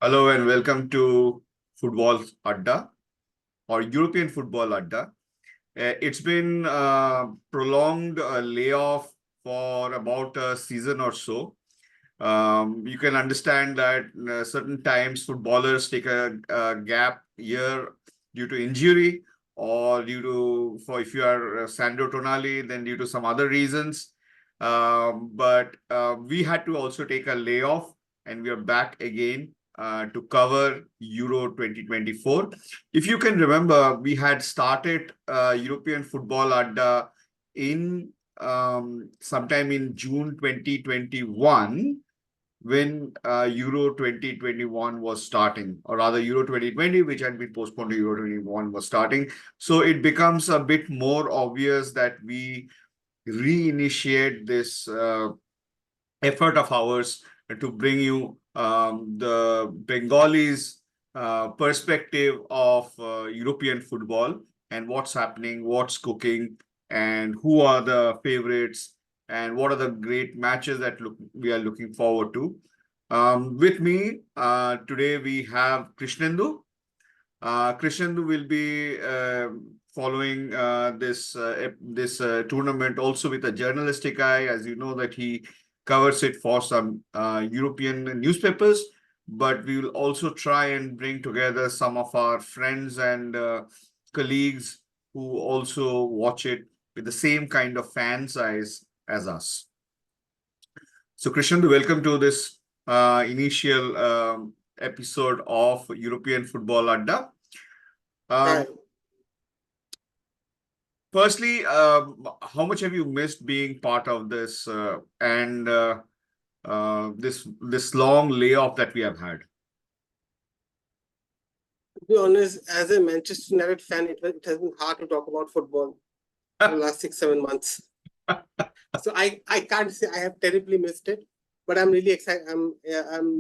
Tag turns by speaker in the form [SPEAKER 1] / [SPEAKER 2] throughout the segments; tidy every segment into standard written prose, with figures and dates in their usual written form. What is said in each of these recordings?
[SPEAKER 1] Hello and welcome to Football Adda or European Football Adda. It's been prolonged layoff for about a season or so. You can understand that certain times footballers take a gap year due to injury or due to, for if you are Sandro Tonali, then due to some other reasons. But we had to also take a layoff and we are back again to cover Euro 2024. If you can remember, we had started European Football Adda in sometime in June 2021 when Euro 2021 was starting, or rather Euro 2020, which had been postponed to Euro 2021 was starting. So it becomes a bit more obvious that we reinitiate this effort of ours to bring you the Bengalis perspective of European football and what's happening, what's cooking, and who are the favorites, and what are the great matches that we are looking forward to. With me today, we have Krishnendu. Krishnendu will be following this tournament also with a journalistic eye, as you know that he covers it for some European newspapers, but we will also try and bring together some of our friends and colleagues who also watch it with the same kind of fan size as us. So Krishnendu, welcome to this initial episode of European Football Adda. Firstly, how much have you missed being part of this and this long layoff that we have had?
[SPEAKER 2] To be honest, as a Manchester United fan, it has been hard to talk about football for the last 6-7 months. So I can't say I have terribly missed it, but I'm really excited. I'm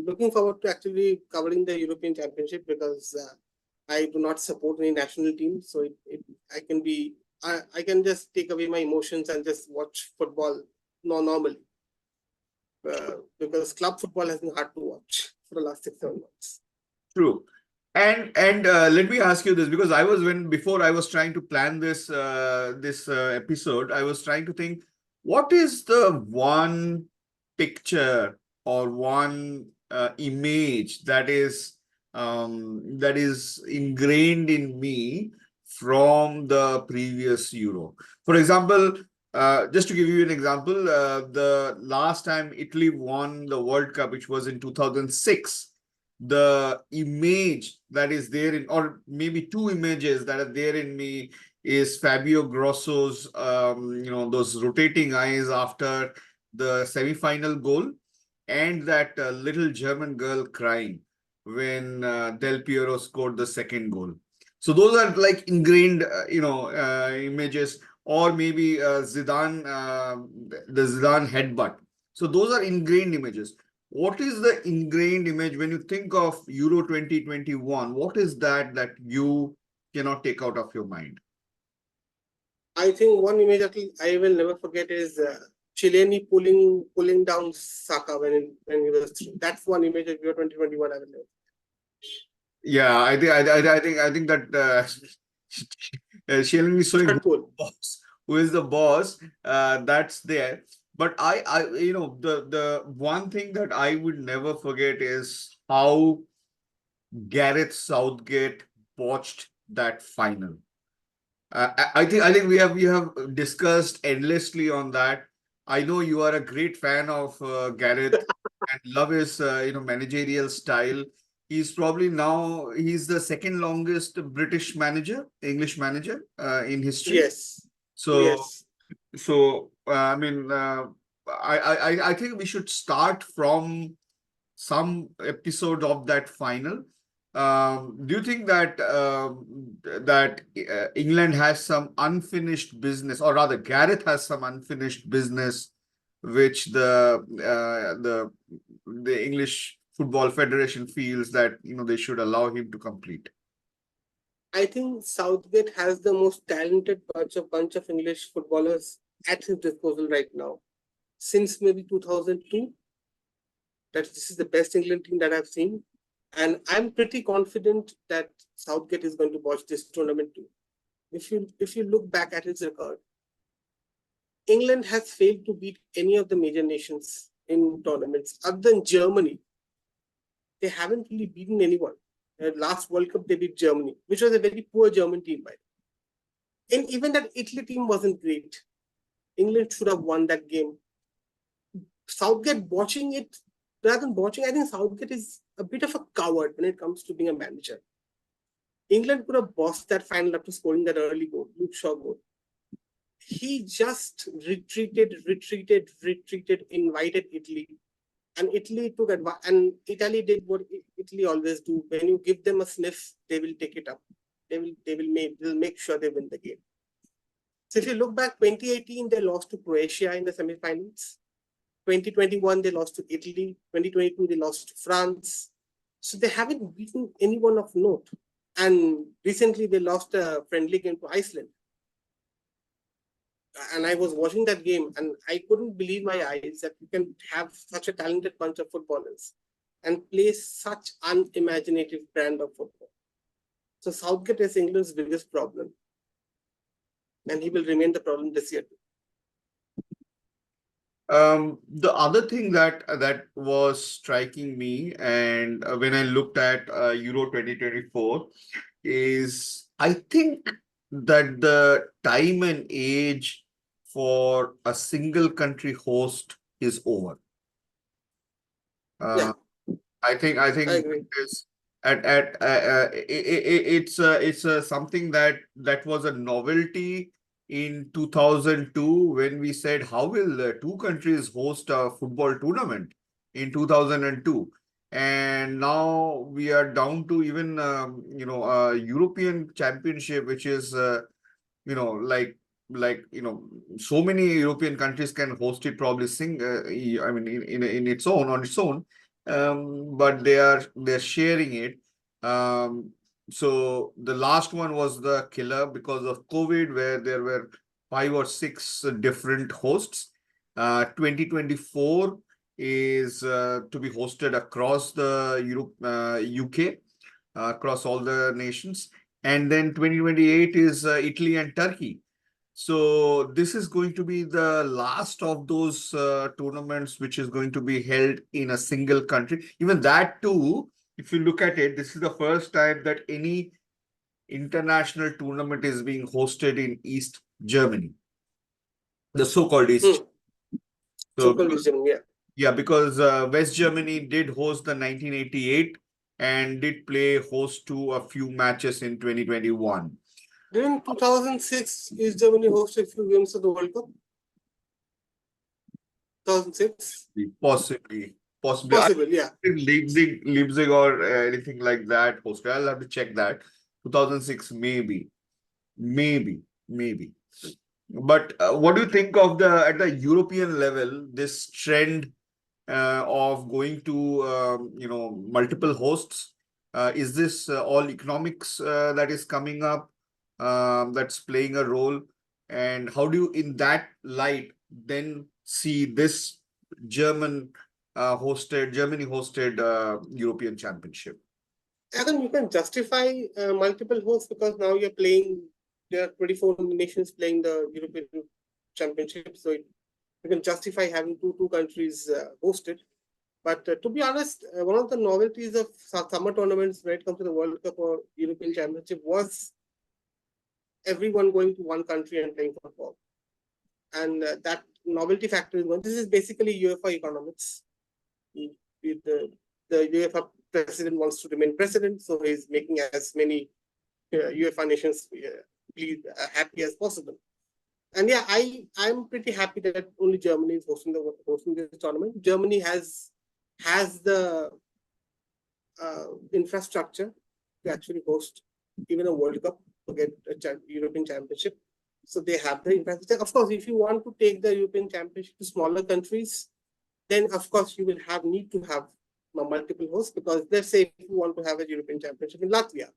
[SPEAKER 2] looking forward to actually covering the European Championship because I do not support any national team, so I can just take away my emotions and just watch football normally. Because club football has been hard to watch for the last 6-7 months.
[SPEAKER 1] True. And let me ask you this, because before I was trying to plan this episode, I was trying to think, what is the one picture or one image that is ingrained in me from the previous Euro? For example, just to give you an example, the last time Italy won the World Cup, which was in 2006, the image that is there in, or maybe two images that are there in me, is Fabio Grosso's, those rotating eyes after the semi-final goal, and that little German girl crying when Del Piero scored the second goal. So those are like ingrained, images, or maybe Zidane, the Zidane headbutt. So those are ingrained images. What is the ingrained image when you think of Euro 2021? What is that you cannot take out of your mind?
[SPEAKER 2] I think one image that I will never forget is Chileni pulling down Saka when he was through. That's one image of Euro 2021 I will never.
[SPEAKER 1] Yeah, I think that Chileni is showing who is the boss. That's there. But the one thing that I would never forget is how Gareth Southgate botched that final. I think we have discussed endlessly on that. I know you are a great fan of Gareth and love his managerial style. He's the second longest British manager, English manager in history.
[SPEAKER 2] Yes.
[SPEAKER 1] I think we should start from some episode of that final. Do you think that England has some unfinished business, or rather Gareth has some unfinished business, which the English Football Federation feels that they should allow him to complete?
[SPEAKER 2] I think Southgate has the most talented bunch of English footballers at his disposal right now. Since maybe 2002, this is the best England team that I've seen. And I'm pretty confident that Southgate is going to watch this tournament too. If you look back at his record, England has failed to beat any of the major nations in tournaments other than Germany. They haven't really beaten anyone. Last World Cup, they beat Germany, which was a very poor German team, by the way. And even that Italy team wasn't great. England should have won that game. Southgate watching it, rather than watching, I think Southgate is a bit of a coward when it comes to being a manager. England could have bossed that final after scoring that early goal, Luke Shaw goal. He just retreated, invited Italy. And Italy took advantage, and Italy did what Italy always do. When you give them a sniff, they will take it up. They'll make sure they win the game. So if you look back, 2018, they lost to Croatia in the semifinals. 2021, they lost to Italy. 2022, they lost to France. So they haven't beaten anyone of note. And recently, they lost a friendly game to Iceland. And I was watching that game, and I couldn't believe my eyes that you can have such a talented bunch of footballers and play such unimaginative brand of football. So Southgate is England's biggest problem, and he will remain the problem this year too.
[SPEAKER 1] The other thing that was striking me, and when I looked at Euro 2024, is I think that the time and age for a single country host is over.
[SPEAKER 2] Yeah,
[SPEAKER 1] I think
[SPEAKER 2] I agree.
[SPEAKER 1] it's it's something that was a novelty in 2002 when we said, how will two countries host a football tournament in 2002? And now we are down to even a European Championship, which is so many European countries can host it probably I mean in its own on its own, but they're sharing it. So the last one was the killer because of COVID, where there were 5 or 6 different hosts. 2024 is to be hosted across the UK, across all the nations. And then 2028 is Italy and Turkey. So this is going to be the last of those tournaments which is going to be held in a single country. Even that too, if you look at it, this is the first time that any international tournament is being hosted in East Germany, the so-called East.
[SPEAKER 2] So-called East Germany, yeah.
[SPEAKER 1] Yeah, because West Germany did host the 1988 and did play host to a few matches in 2021.
[SPEAKER 2] During 2006, East Germany hosted a few games of the World Cup. 2006?
[SPEAKER 1] Possibly.
[SPEAKER 2] Yeah.
[SPEAKER 1] Leipzig or anything like that hosted. I'll have to check that. 2006, maybe. But what do you think of at the European level, this trend of going to multiple hosts? Is this all economics that is coming up that's playing a role? And how do you, in that light, then see this Germany hosted European Championship?
[SPEAKER 2] I think you can justify multiple hosts because now you're playing. There are 24 nations playing the European Championship, so you can justify having two countries hosted. But to be honest, one of the novelties of summer tournaments when it comes to the World Cup or European Championship was everyone going to one country and playing football. And that novelty factor is one. This is basically UEFA economics. The UEFA president wants to remain president, so he's making as many UEFA nations happy as possible. And yeah, I'm pretty happy that only Germany is hosting this tournament. Germany has the infrastructure to actually host even a World Cup to get a European Championship. So they have the infrastructure. Of course, if you want to take the European Championship to smaller countries, then of course you will need to have multiple hosts, because let's say if you want to have a European Championship in Latvia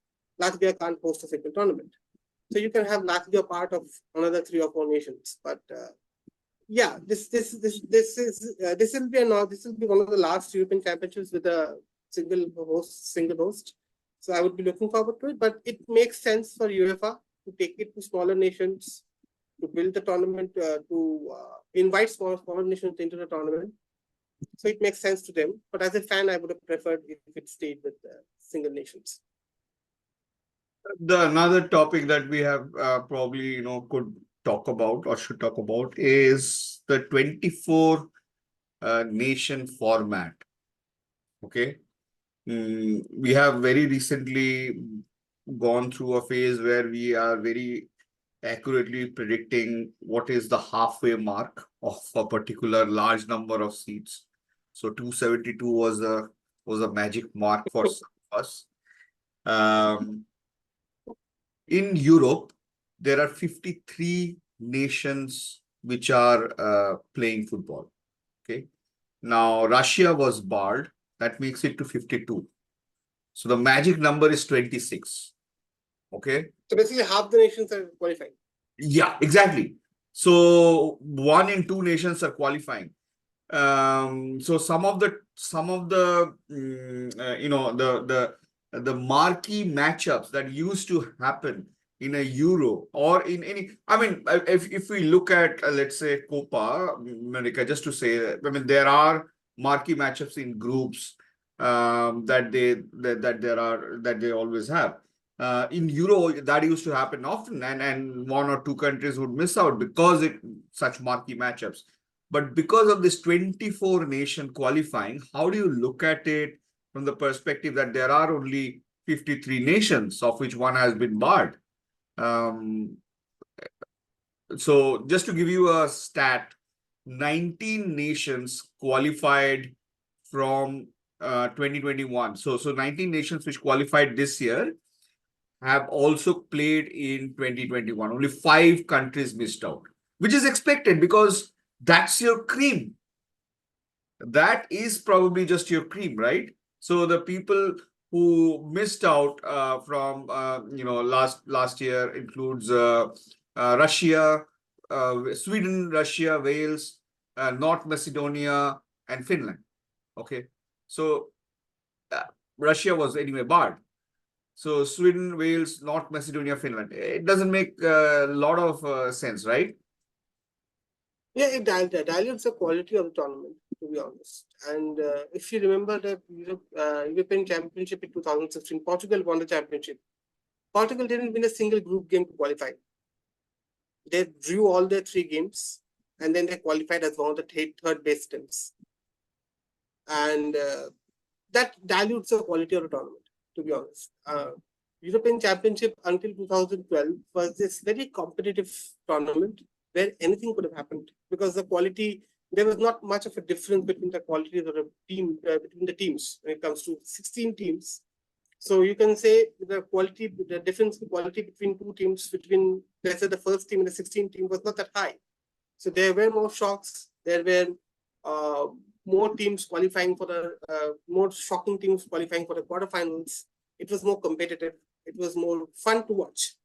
[SPEAKER 2] can't host a single tournament. So you can have Latvia part of another 3 or 4 nations. But yeah, this will be one of the last European Championships with a single host. So I would be looking forward to it, but it makes sense for UEFA to take it to smaller nations, to build the tournament, to invite smaller nations into the tournament. So it makes sense to them. But as a fan, I would have preferred if it stayed with single nations.
[SPEAKER 1] The another topic that we have probably could talk about or should talk about is the 24 nation format. Okay. We have very recently gone through a phase where we are very accurately predicting what is the halfway mark of a particular large number of seats. So 272 was a magic mark for some of us. In Europe, there are 53 nations which are playing football. Okay. Now, Russia was barred. That makes it to 52. So the magic number is 26. Okay.
[SPEAKER 2] So basically, half the nations are qualifying.
[SPEAKER 1] Yeah, exactly. So 1 in 2 nations are qualifying. So some of the the marquee matchups that used to happen in a Euro or in any, I mean, if we look at let's say Copa America, just to say, I mean, there are marquee matchups in groups that they always have. In Euro, that used to happen often, and 1 or 2 countries would miss out because such marquee matchups. But because of this 24 nation qualifying, how do you look at it from the perspective that there are only 53 nations, of which 1 has been barred? So just to give you a stat, 19 nations qualified from 2021. So 19 nations which qualified this year have also played in 2021. Only 5 countries missed out, which is expected because that's your cream. That is probably just your cream, right? So the people who missed out from last year includes Russia, Sweden, Russia, Wales, North Macedonia, and Finland. Okay, so Russia was anyway barred. So Sweden, Wales, North Macedonia, Finland. It doesn't make a lot of sense, right?
[SPEAKER 2] Yeah, it dilutes the quality of the tournament, to be honest. And if you remember the European Championship in 2016, Portugal won the championship. Portugal didn't win a single group game to qualify. They drew all their 3 games, and then they qualified as one of the third best teams. And that dilutes the quality of the tournament, to be honest. European Championship until 2012 was this very competitive tournament where anything could have happened because the quality, there was not much of a difference between the quality of the team, between the teams when it comes to 16 teams. So you can say the difference in quality between 2 teams, between, let's say, the first team and the 16 team was not that high. So there were more shocks. There were more teams qualifying for the, more shocking teams qualifying for the quarterfinals. It was more competitive. It was more fun to watch.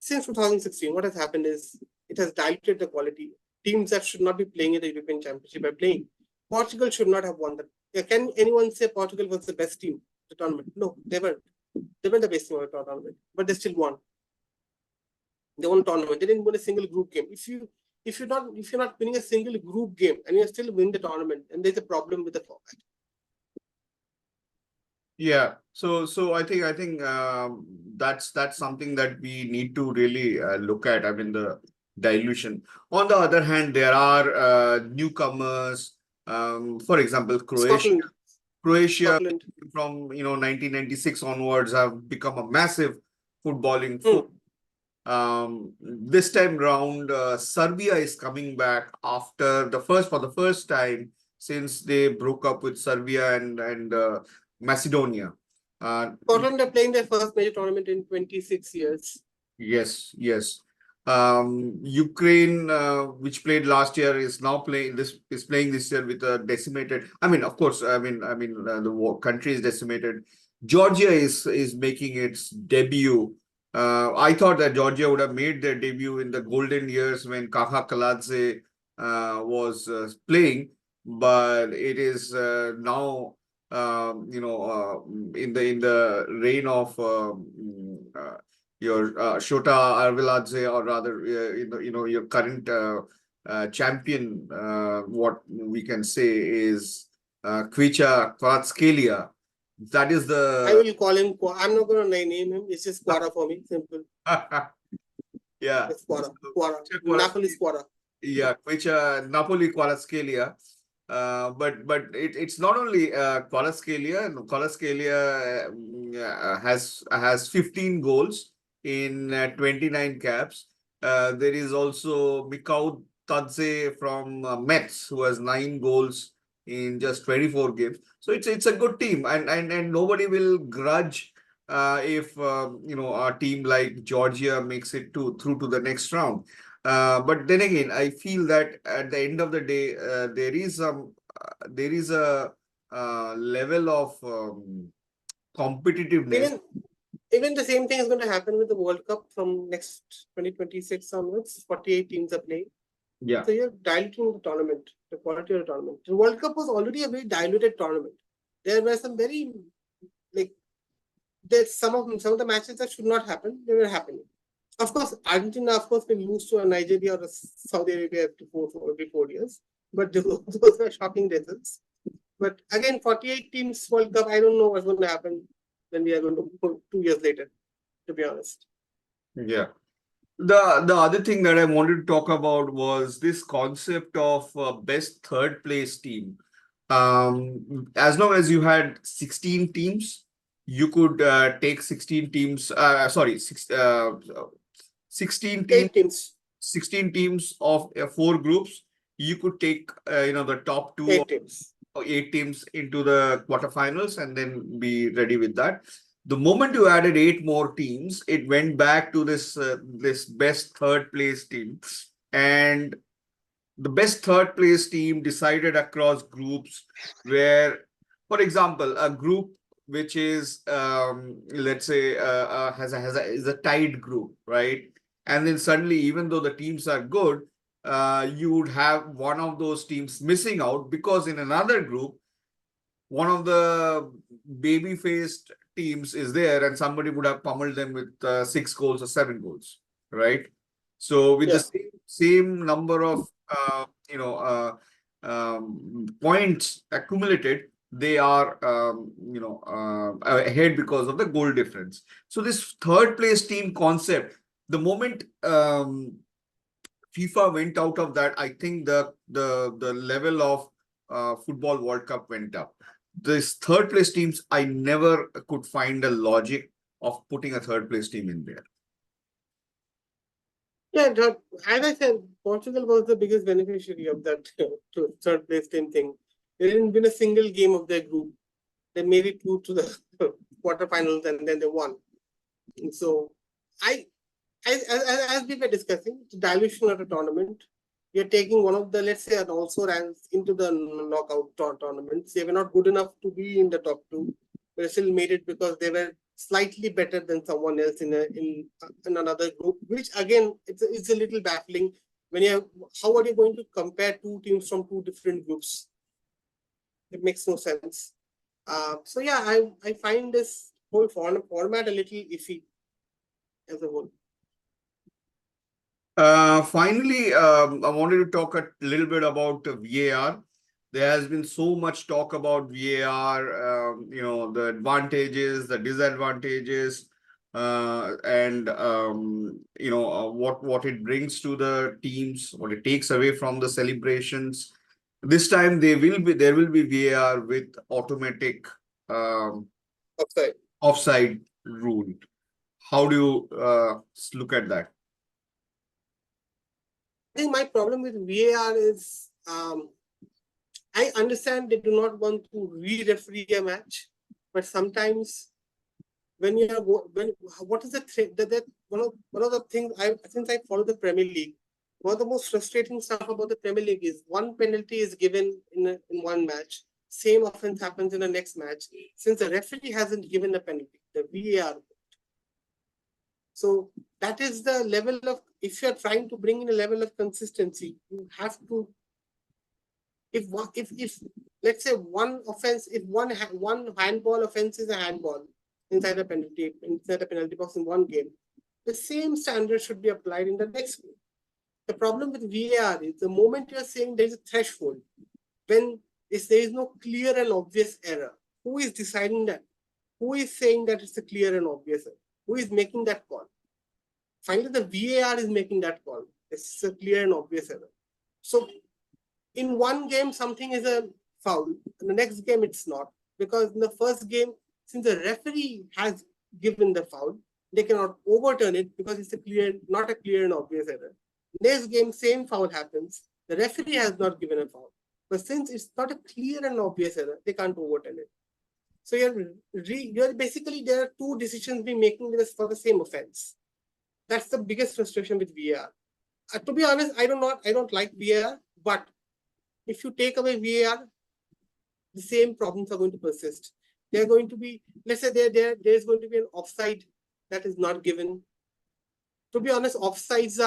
[SPEAKER 2] Since 2016, what has happened is it has diluted the quality. Teams that should not be playing in the European Championship are playing. Portugal should not have won that. Can anyone say Portugal was the best team of the tournament? No, they weren't. They weren't the best team of the tournament, but they still won. They won the tournament. They didn't win a single group game. If you're not winning a single group game and you're still winning the tournament, and there's a problem with the format.
[SPEAKER 1] Yeah, so I think that's something that we need to really look at. I mean, the dilution. On the other hand, there are newcomers. For example, Croatia.
[SPEAKER 2] Scotland.
[SPEAKER 1] From 1996 onwards have become a massive footballing force. This time round, Serbia is coming back for the first time since they broke up with Serbia and Macedonia.
[SPEAKER 2] Scotland are playing their first major tournament in 26 years.
[SPEAKER 1] Yes. Ukraine, which played last year, is playing this year with a decimated. I mean, of course, the country is decimated. Georgia is making its debut. I thought that Georgia would have made their debut in the golden years when Kaha Kaladze was playing, but it is now in the reign of your Shota Arveladze, or rather, your current champion, what we can say is Kvicha Kvaratskhelia. That is
[SPEAKER 2] I
[SPEAKER 1] the
[SPEAKER 2] will call him. I'm not going to name him. It's just Quara for me. Simple.
[SPEAKER 1] yeah.
[SPEAKER 2] It's Quara. Quara.
[SPEAKER 1] Kvaratskhelia.
[SPEAKER 2] Napoli Quara.
[SPEAKER 1] Yeah, which Napoli Kvaratskhelia. But it's not only Kvaratskhelia. Kvaratskhelia has 15 goals in 29 caps. There is also Mikau Tadze from Metz, who has 9 goals in just 24 games. So it's a good team, and nobody will grudge if a team like Georgia makes it through to the next round. But then again, I feel that at the end of the day, there is a level of competitiveness.
[SPEAKER 2] Even the same thing is going to happen with the World Cup from next 2026 onwards. 48 teams are playing.
[SPEAKER 1] Yeah.
[SPEAKER 2] So you're diluting the tournament, the quality of the tournament. The World Cup was already a very diluted tournament. There were some very there's some of the matches that should not happen. They were happening. Of course, Argentina, of course, will lose to a Nigeria or a Saudi Arabia every 4 years. But those were shocking results. But again, 48 teams World Cup, I don't know what's going to happen when we are going to go 2 years later, to be honest.
[SPEAKER 1] Yeah. The other thing that I wanted to talk about was this concept of best third place team. As long as you had 16 teams, you could take 16 teams. 16 teams.
[SPEAKER 2] 8 teams.
[SPEAKER 1] 16 teams of 4 groups. You could take the top 2
[SPEAKER 2] 8 teams.
[SPEAKER 1] or 8 teams into the quarterfinals and then be ready with that. The moment you added 8 more teams, it went back to this best third place team, and the best third place team decided across groups where, for example, a group which is let's say is a tied group, right? And then suddenly, even though the teams are good, you would have one of those teams missing out because in another group, one of the baby-faced teams is there, and somebody would have pummeled them with 6 goals or 7 goals, right? So with the same number of points accumulated, they are ahead because of the goal difference. So this third place team concept, the moment FIFA went out of that, I think the level of Football World Cup went up. This third place teams, I never could find a logic of putting a third place team in there.
[SPEAKER 2] Yeah, as I said, Portugal was the biggest beneficiary of that third place team thing. They didn't win a single game of their group. They made it through to the quarterfinals and then they won. And so, as we were discussing, the dilution of the tournament, you're taking one of the, let's say, an also ranks into the knockout tournaments. They were not good enough to be in the top 2, but they still made it because they were slightly better than someone else in another group, which again, it's a little baffling. How are you going to compare 2 teams from 2 different groups? It makes no sense. So yeah, I find this whole format a little iffy as a whole.
[SPEAKER 1] Finally, I wanted to talk a little bit about VAR. There has been so much talk about VAR, the advantages, the disadvantages, and what it brings to the teams, what it takes away from the celebrations. This time there will be VAR with automatic offside rule. How do you look at that?
[SPEAKER 2] I think my problem with VAR is I understand they do not want to re-referee a match, but sometimes when you are what is the one of the things since I follow the Premier League, one of the most frustrating stuff about the Premier League is one penalty is given in one match, same offense happens in the next match. Since the referee hasn't given the penalty, the VAR. So that is the level of, if you're trying to bring in a level of consistency, you have to if let's say one offense, if one handball offense is a handball inside a penalty box in one game, the same standard should be applied in the next game. The problem with VAR is the moment you are saying there is a threshold, when there is no clear and obvious error, who is deciding that? Who is saying that it's a clear and obvious error? Who is making that call? Finally, the VAR is making that call. It's a clear and obvious error. So in one game, something is a foul. In the next game, it's not. Because in the first game, since the referee has given the foul, they cannot overturn it because it's not a clear and obvious error. Next game, same foul happens. The referee has not given a foul. But since it's not a clear and obvious error, they can't overturn it. So you're basically, there are two decisions being making for the same offense. That's the biggest frustration with VAR. To be honest, I don't like VAR, but if you take away VAR, the same problems are going to persist. They're going to be, let's say there's going to be an offside that is not given. To be honest, offsides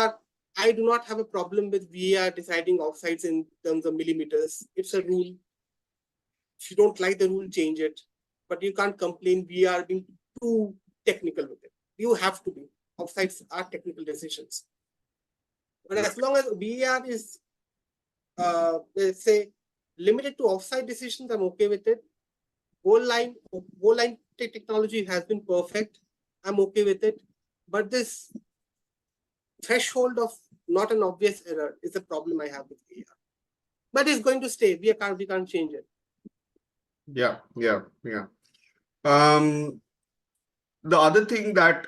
[SPEAKER 2] I do not have a problem with VAR deciding offsides in terms of millimeters. It's a rule. If you don't like the rule, change it. But you can't complain VAR being too technical with it. You have to be. Offsides are technical decisions. But as long as VAR is, let's say, limited to offside decisions, I'm okay with it. Goal line technology has been perfect. I'm okay with it. But this threshold of not an obvious error is a problem I have with VAR. But it's going to stay. We can't change it.
[SPEAKER 1] Yeah. The other thing that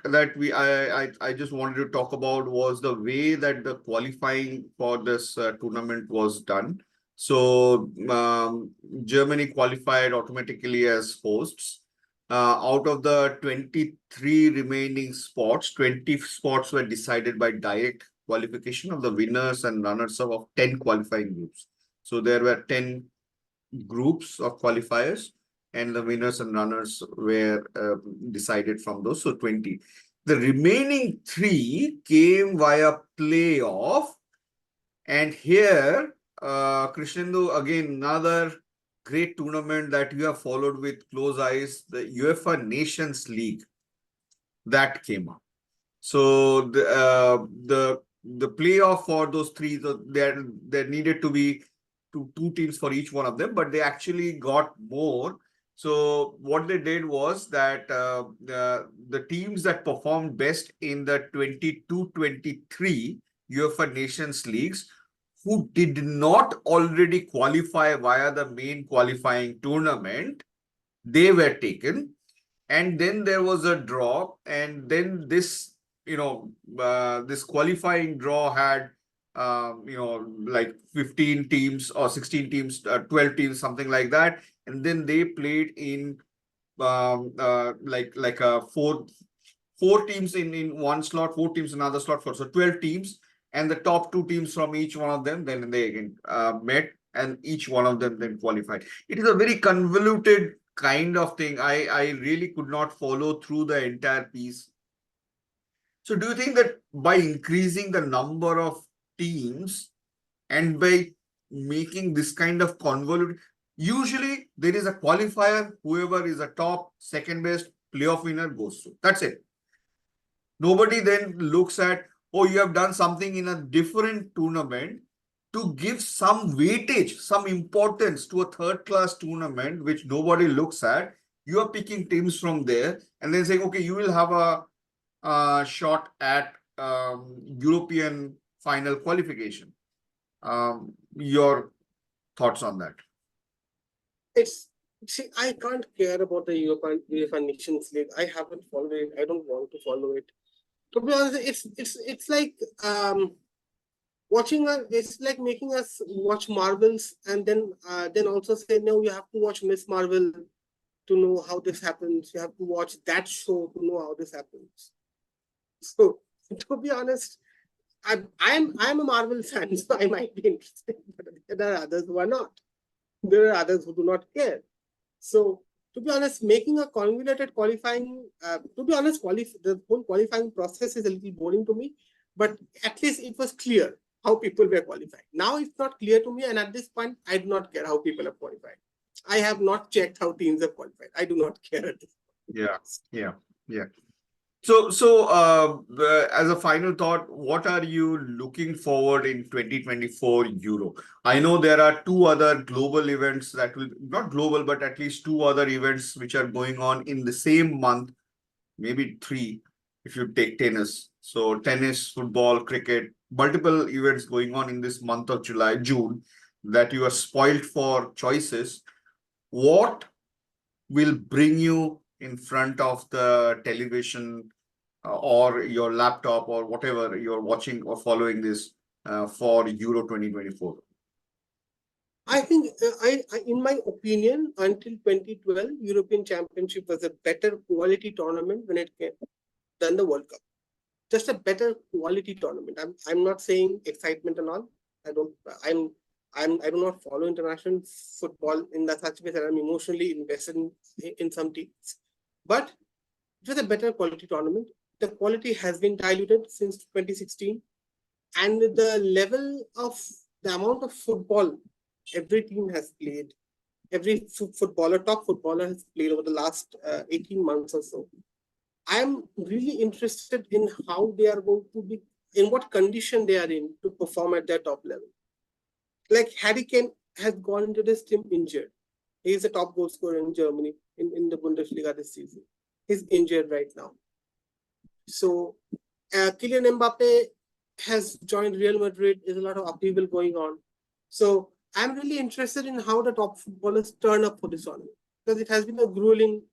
[SPEAKER 1] I just wanted to talk about was the way that the qualifying for this tournament was done. So Germany qualified automatically as hosts. Out of the 23 remaining spots, 20 spots were decided by direct qualification of the winners and runners-up of 10 qualifying groups. So there were 10 groups of qualifiers, and the winners and runners were decided from those. So 20. The remaining 3 came via playoff. And here, Krishnendu, again, another great tournament that you have followed with close eyes, the UEFA Nations League that came up. So the playoff for those 3, there needed to be two teams for each one of them, but they actually got more. So what they did was that the teams that performed best in the 22-23 UEFA Nations Leagues, who did not already qualify via the main qualifying tournament, they were taken. And then there was a draw, and then this, this qualifying draw had, like 15 teams or 16 teams, 12 teams, something like that. And then they played in like a four teams in one slot, 4 teams in another slot, so 12 teams, and the top 2 teams from each one of them, then they again met, and each one of them then qualified. It is a very convoluted kind of thing. I really could not follow through the entire piece. So do you think that by increasing the number of teams and by making this kind of convoluted, usually there is a qualifier, whoever is a top, second best, playoff winner goes through. That's it. Nobody then looks at, oh, you have done something in a different tournament to give some weightage, some importance to a third-class tournament, which nobody looks at. You are picking teams from there and then saying, okay, you will have a shot at European final qualification. Your thoughts on that?
[SPEAKER 2] I can't care about the UEFA Nations League. I haven't followed it. I don't want to follow it. To be honest, it's like it's like making us watch Marvels and then also say, no, you have to watch Miss Marvel to know how this happens. You have to watch that show to know how this happens. So to be honest, I'm a Marvel fan, so I might be interested, but there are others who are not. There are others who do not care. So to be honest, making a convoluted qualifying, to be honest, the whole qualifying process is a little boring to me, but at least it was clear. how people were qualified. Now it's not clear to me, and at this point, I do not care how people are qualified. I have not checked how teams are qualified. I do not care at this point.
[SPEAKER 1] Yeah. As a final thought, what are you looking forward in 2024 Euro? I know there are two other global events that will, not global, but at least two other events which are going on in the same month, maybe three, if you take tennis. So tennis, football, cricket, multiple events going on in this month of June, that you are spoiled for choices. What will bring you in front of the television or your laptop or whatever you're watching or following this for Euro 2024?
[SPEAKER 2] I think, in my opinion, until 2012, European Championship was a better quality tournament when it came than the World Cup. Just a better quality tournament. I'm not saying excitement and all. I do not follow international football in that such way that I'm emotionally invested in some teams. But it was a better quality tournament. The quality has been diluted since 2016, and the amount of football every team has played, every top footballer has played over the last 18 months or so. I'm really interested in how they are going to be, in what condition they are in to perform at their top level. Like Harry Kane has gone into this team injured. He is the top goal scorer in Germany in the Bundesliga this season. He's injured right now. So Kylian Mbappe has joined Real Madrid. There's a lot of upheaval going on. So I'm really interested in how the top footballers turn up for this tournament, because it has been a grueling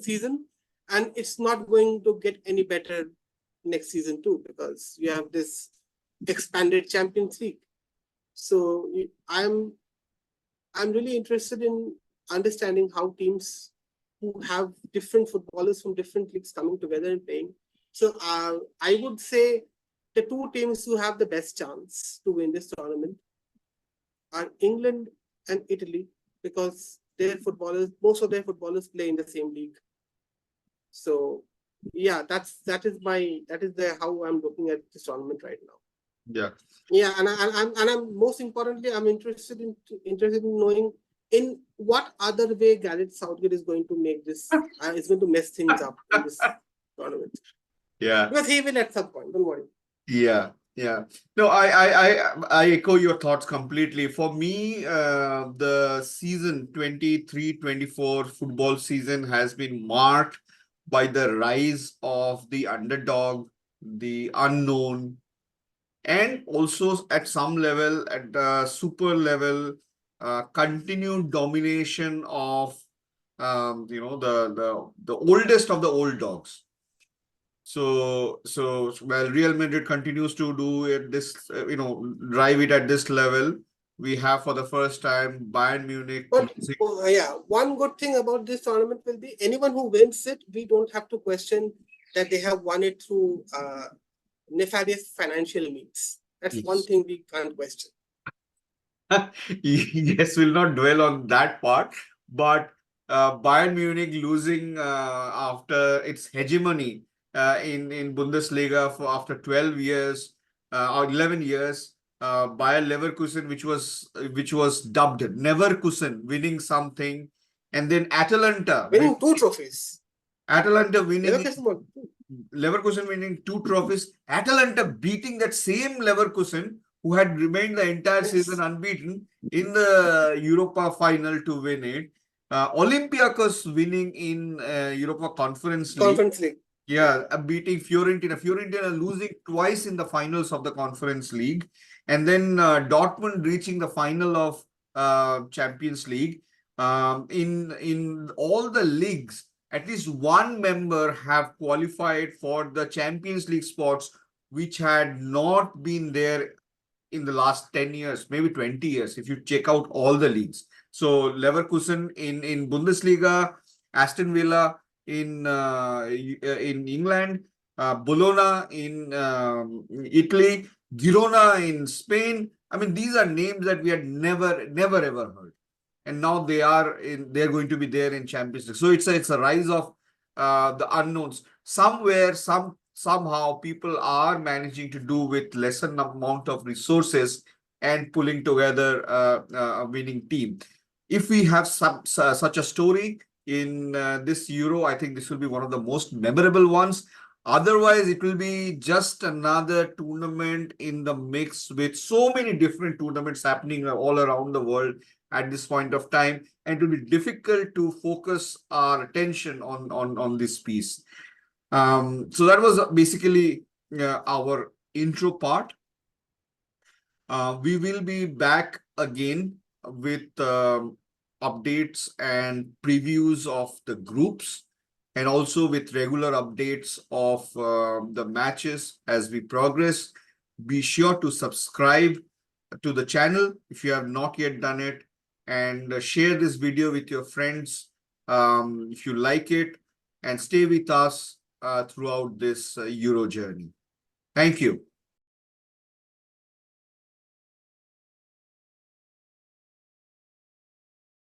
[SPEAKER 2] season, and it's not going to get any better next season too, because you have this expanded Champions League. So I'm really interested in understanding how teams who have different footballers from different leagues coming together and playing. So I would say the two teams who have the best chance to win this tournament are England and Italy, because most of their footballers play in the same league. So yeah, that is how I'm looking at this tournament right now. Yeah, and I'm most importantly, I'm interested in knowing in what other way Gareth Southgate is going to make this, is going to mess things up in this tournament.
[SPEAKER 1] Yeah,
[SPEAKER 2] because he will at some point. Don't worry.
[SPEAKER 1] Yeah. No, I echo your thoughts completely. For me, the season 23-24 football season has been marked by the rise of the underdog, the unknown, and also at some level, at the super level, continued domination of the oldest of the old dogs. So while Real Madrid continues to do it, drive it at this level, we have for the first time Bayern Munich.
[SPEAKER 2] But one good thing about this tournament will be anyone who wins it, we don't have to question that they have won it through nefarious financial means. That's one thing we can't question.
[SPEAKER 1] Yes, we'll not dwell on that part, but Bayern Munich losing after its hegemony in Bundesliga after 12 years or 11 years, Bayer Leverkusen, which was dubbed Neverkusen, winning something, and then Atalanta
[SPEAKER 2] winning 2 trophies.
[SPEAKER 1] Atalanta winning Leverkusen winning 2 trophies. Atalanta beating that same Leverkusen who had remained the entire season unbeaten in the Europa final to win it. Olympiacos winning in Europa Conference League. Yeah, beating Fiorentina. Fiorentina losing twice in the finals of the Conference League. And then Dortmund reaching the final of Champions League. In all the leagues, at least one member have qualified for the Champions League spots, which had not been there in the last 10 years, maybe 20 years, if you check out all the leagues. So Leverkusen in Bundesliga, Aston Villa in England, Bologna in Italy, Girona in Spain. I mean, these are names that we had never ever heard, and now they're going to be there in Champions League. So it's a rise of the unknowns. Somewhere, some somehow people are managing to do with lesser amount of resources and pulling together a winning team. If we have such a story in this Euro, I think this will be one of the most memorable ones. Otherwise, it will be just another tournament in the mix with so many different tournaments happening all around the world at this point of time, and it will be difficult to focus our attention on this piece. So that was basically our intro part. We will be back again with updates and previews of the groups, and also with regular updates of the matches as we progress. Be sure to subscribe to the channel if you have not yet done it, and share this video with your friends if you like it, and stay with us throughout this Euro journey. Thank you.